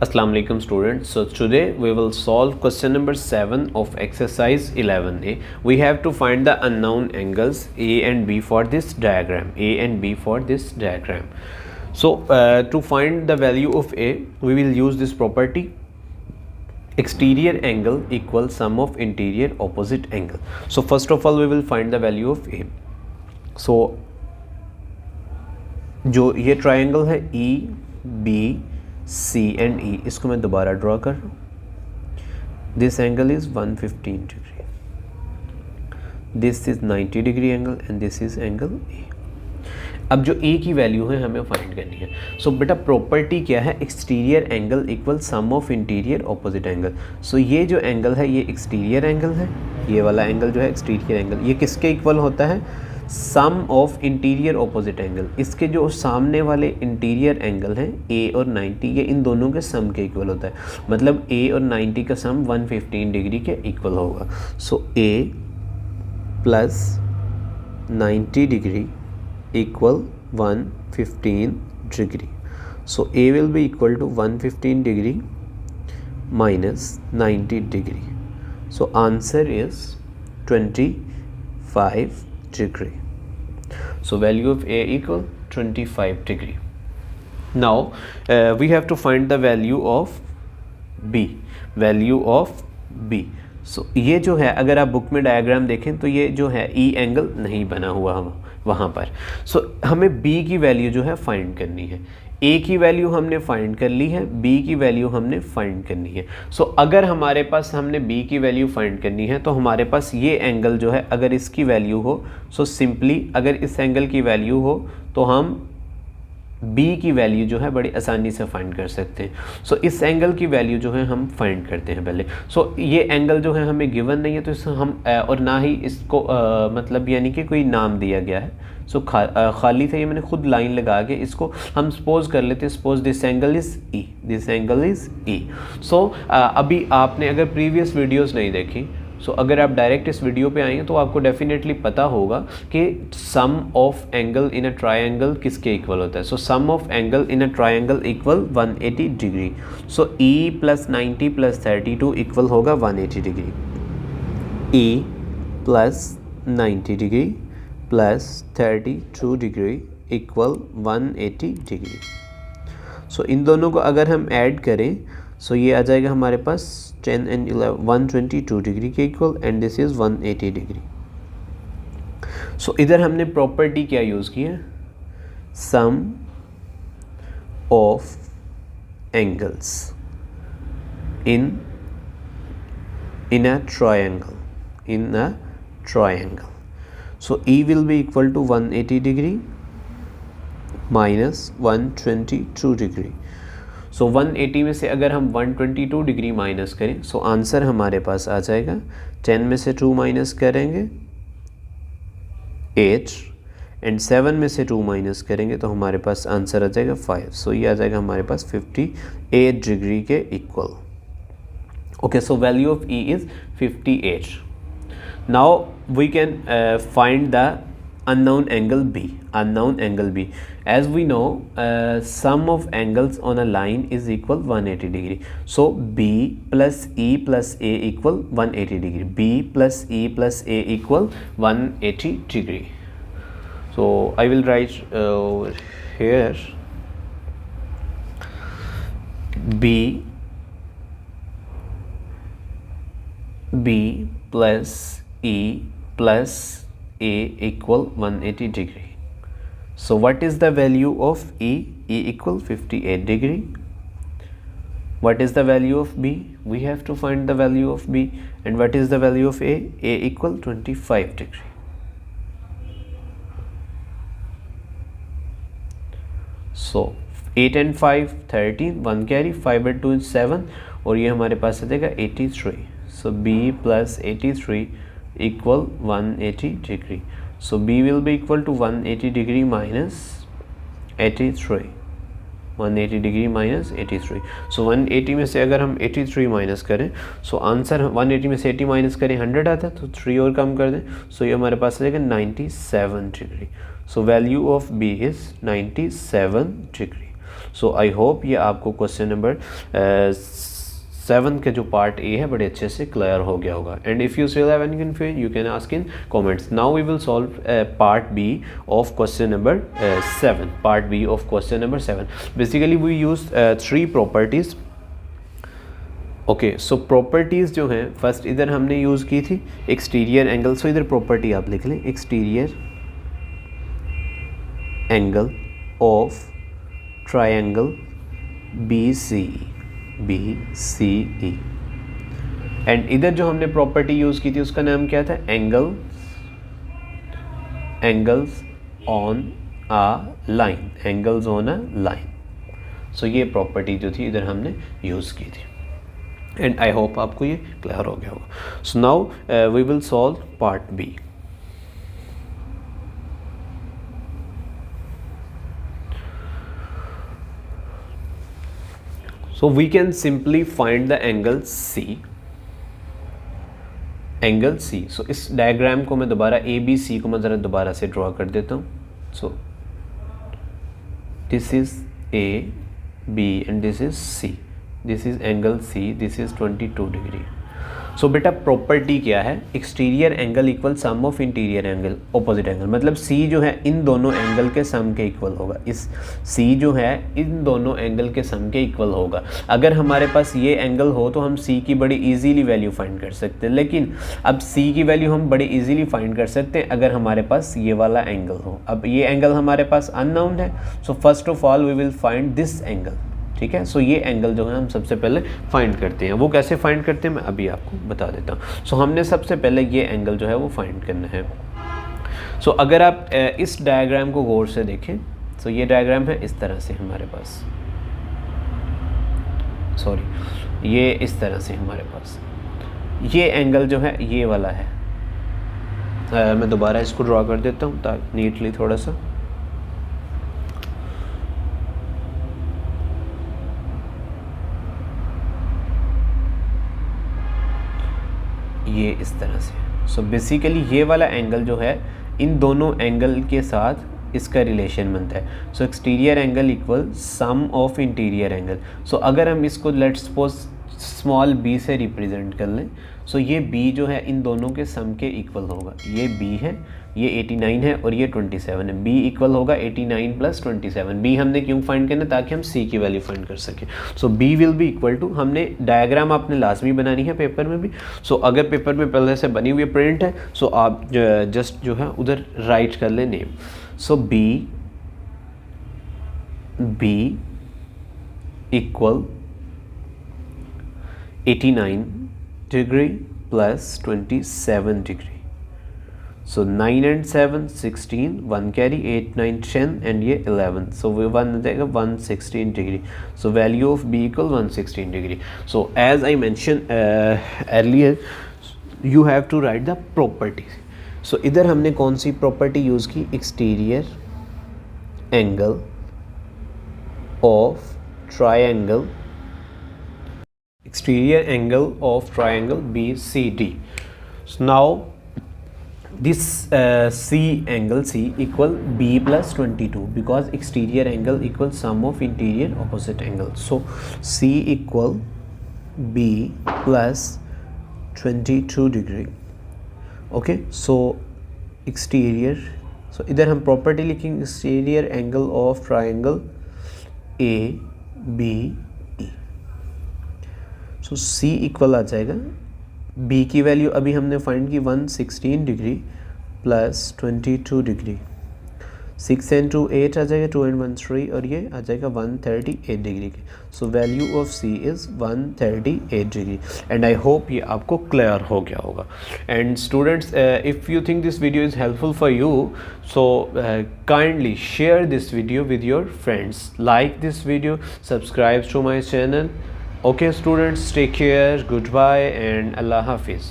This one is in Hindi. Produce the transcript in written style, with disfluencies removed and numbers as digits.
Assalamu alaikum students. So today we will solve question number 7 of exercise 11a. We have to find the unknown angles A and B for this diagram. A and B for this diagram. So to find the value of A, we will use this property. Exterior angle equals sum of interior opposite angle. So first of all we will find the value of A. So जो ये ट्रायंगल है E, B, C and E, इसको मैं दोबारा ड्रॉ कर रहा हूँ. This angle is 115 degree, this is 90 degree angle and this is angle E. अब जो A की वैल्यू है हमें फाइंड करनी है. सो बेटा प्रॉपर्टी क्या है? Exterior angle equal sum of interior opposite angle. So ये जो एंगल है ये एक्सटीरियर एंगल है, ये वाला एंगल जो है एक्सटीरियर एंगल, ये किसके इक्वल होता है? Sum of interior opposite angle. इसके जो सामने वाले इंटीरियर एंगल हैं A और 90, ये इन दोनों के सम के इक्वल होता है. मतलब A और 90 का सम 115 डिग्री के इक्वल होगा. सो A plus 90 degree equal 115 degree. So A will be equal to 115 degree minus 90 degree. So answer is 25 degree. So value of A equal 25 degree. Now we have to find the value of B. Value of B. So ये जो है अगर आप बुक में डायग्राम देखें तो ये जो है E एंगल नहीं बना हुआ वहाँ पर. सो हमें B की वैल्यू जो है फाइंड करनी है. A की वैल्यू हमने फाइंड कर ली है, B की वैल्यू हमने फाइंड करनी है. सो अगर हमारे पास हमने B की वैल्यू फाइंड करनी है तो हमारे पास ये एंगल जो है अगर इसकी वैल्यू हो, सो सिंपली अगर इस एंगल की वैल्यू हो तो हम B की वैल्यू जो है बड़ी आसानी से फाइंड कर सकते हैं. सो इस एंगल की वैल्यू जो है हम फाइंड करते हैं पहले. सो ये एंगल जो है हमें गिवन नहीं है तो इसे हम और ना ही इसको मतलब यानी कि कोई नाम दिया गया है. सो खाली था, ये मैंने खुद लाइन लगा के इसको हम सपोज कर लेते हैं. Suppose this angle is E, this angle is E. सो अभी आपने अगर प्रीवियस वीडियोस नहीं देखी, सो अगर आप डायरेक्ट इस वीडियो पे आएंगे तो आपको डेफिनेटली पता होगा कि sum of angle in a triangle किसके इक्वल होता है. So sum of angle in a triangle equal 180 degree. So E plus 90 plus 32 equal होगा 180 degree. E plus 90 degree plus 32 degree equal 180 degree. So इन दोनों को अगर हम ऐड करें सो ये आ जाएगा हमारे पास 10 एंड 11 122 डिग्री के equal and this is 180 degree. So इधर हमने प्रॉपर्टी क्या यूज़ की है? Sum of angles in a triangle, in a triangle. So E will be equal to 180 degree minus 122 degree. So 180 में से अगर हम 122 डिग्री माइनस करें सो आंसर हमारे पास आ जाएगा 10 में से 2 माइनस करेंगे 8 एंड 7 में से 2 माइनस करेंगे तो हमारे पास आंसर आ जाएगा 5. सो ये आ जाएगा हमारे पास 58 डिग्री के equal. Okay, so value of E is 58. Now we can find the unknown angle B. Unknown angle B. As we know, sum of angles on a line is equal 180 degree. So B plus E plus A equal 180 degree. B plus E plus A equal 180 degree. So I will write here B plus E plus A equal 180 degree. So what is the value of E? E equal 58 degree. What is the value of B? We have to find the value of B. And what is the value of A? A equal 25 degree. So 8 and 5 13, 1 carry, 5 and 2 is 7 और ये हमारे पास आ जाएगा 83. So B plus 83 equal 180 degree. So B will be equal to 180 degree minus 83. 180 degree minus 83. सो 180 में से अगर हम 83 माइनस करें सो आंसर 180 में से 80 माइनस करें 100 आता है, तो 3 और कम कर दें सो ये हमारे पास आ जाएगा 97 degree. So value of B is 97 degree. So I hope ये आपको क्वेश्चन नंबर 7 का जो पार्ट ए है बड़े अच्छे से क्लियर हो गया होगा. And if you still have any confusion you can ask in comments. Now we will solve part B of question number 7. Part B of question number 7. Basically we use 3 properties. Okay, so properties जो हैं फर्स्ट इधर हमने यूज़ की थी एक्सटीरियर एंगल. सो इधर प्रॉपर्टी आप लिख लें, exterior angle of triangle BCE. And इधर जो हमने प्रॉपर्टी यूज़ की थी उसका नाम क्या था, angles on a line, angles on a line. So ये प्रॉपर्टी जो थी इधर हमने यूज़ की थी. एंड आई होप आपको ये क्लियर हो गया होगा. So now we will solve part B. So we can simply find the angle C. Angle C. So इस डायग्राम को मैं दोबारा ABC को मैं ज़रा दोबारा से ड्रॉ कर देता हूँ. So this is A, B and this is C. This is angle C. This is 22 degree. सो बेटा प्रॉपर्टी क्या है, exterior angle equal sum of interior angle opposite angle. मतलब C जो है इन दोनों एंगल के सम के इक्वल होगा. इस C जो है इन दोनों एंगल के सम के इक्वल होगा. अगर हमारे पास ये एंगल हो तो हम C की बड़ी इजीली वैल्यू फाइंड कर सकते हैं. लेकिन अब C की वैल्यू हम बड़ी इजीली फाइंड कर सकते हैं अगर हमारे पास ये वाला एंगल हो. अब ये एंगल हमारे पास अननोन है. So first of all we will find this angle. ठीक है, सो ये एंगल जो है हम सबसे पहले फाइंड करते हैं. वो कैसे फाइंड करते हैं मैं अभी आपको बता देता हूँ. सो हमने सबसे पहले ये एंगल जो है वो फाइंड करना है. सो अगर आप इस डायग्राम को गौर से देखें, सो ये डायग्राम है इस तरह से हमारे पास, सॉरी ये इस तरह से हमारे पास ये एंगल जो है ये वाला है. मैं दोबारा इसको ड्रॉ कर देता हूँ ताकि नीटली थोड़ा सा. ये इस तरह से. सो बेसिकली ये वाला एंगल जो है इन दोनों एंगल के साथ इसका रिलेशन बनता है. So exterior angle equal sum of interior angle. So अगर हम इसको लेट्स सपोज स्मॉल b से रिप्रेजेंट कर लें, सो ये b जो है इन दोनों के सम के इक्वल होगा. ये b है, ये 89 है और ये 27 है. b इक्वल होगा 89 प्लस 27. b हमने क्यों फाइंड करना, ताकि हम c की वैल्यू फाइंड कर सकें. So b will be equal to, हमने डायग्राम आपने लाजमी बनानी है पेपर में भी. सो अगर पेपर में पहले से बनी हुई प्रिंट है सो आप जस्ट जो है उधर राइट कर लें name. So b equal 89 degree plus 27 degree. So 9 and 7 16, 1 carry 8 9 10 and ये 11. सो वो 1 हो जाएगा 116 degree. So value of b equal 116 degree. So as I mention earlier you have to write the property. So इधर हमने कौन सी प्रॉपर्टी यूज़ की, exterior angle of triangle, exterior angle of triangle BCD. So now this C angle C equal B plus 22 because exterior angle equals sum of interior opposite angle. So C equal B plus 22 degree. Okay, so exterior, so इधर हम property लिखेंगे exterior angle of triangle ABE. So C equal आ जाएगा, B की वैल्यू अभी हमने फाइंड की 116 डिग्री प्लस 22 डिग्री. 6 and 2 8 आ जाएगा, 2 and 1 3 और ये आ जाएगा 138 डिग्री के. So value of C is 138 degree. And I hope ये आपको क्लियर हो गया होगा. And students if you think this video is helpful for you so kindly share this video with your friends, like this video, subscribe to my channel. Okay students, take care, goodbye and Allah Hafiz.